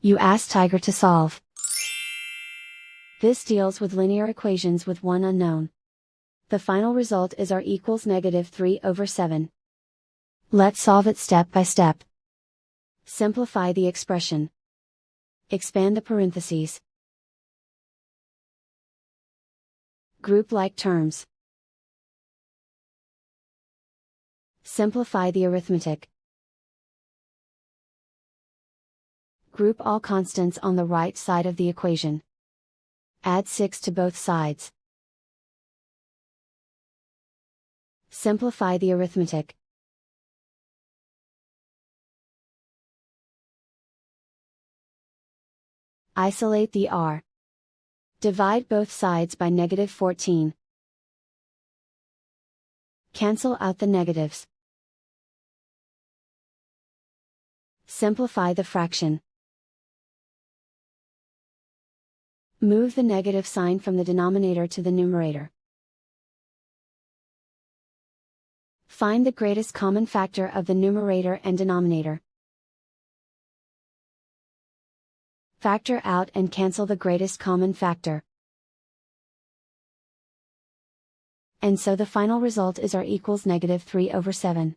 You ask Tiger to solve. This deals with linear equations with one unknown. The final result is r equals -3/7. Let's solve it step by step. Simplify the expression. Expand the parentheses. Group like terms. Simplify the arithmetic. Group all constants on the right side of the equation. Add 6 to both sides. Simplify the arithmetic. Isolate the r. Divide both sides by -14. Cancel out the negatives. Simplify the fraction. Move the negative sign from the denominator to the numerator. Find the greatest common factor of the numerator and denominator. Factor out and cancel the greatest common factor. And so the final result is r equals -3/7.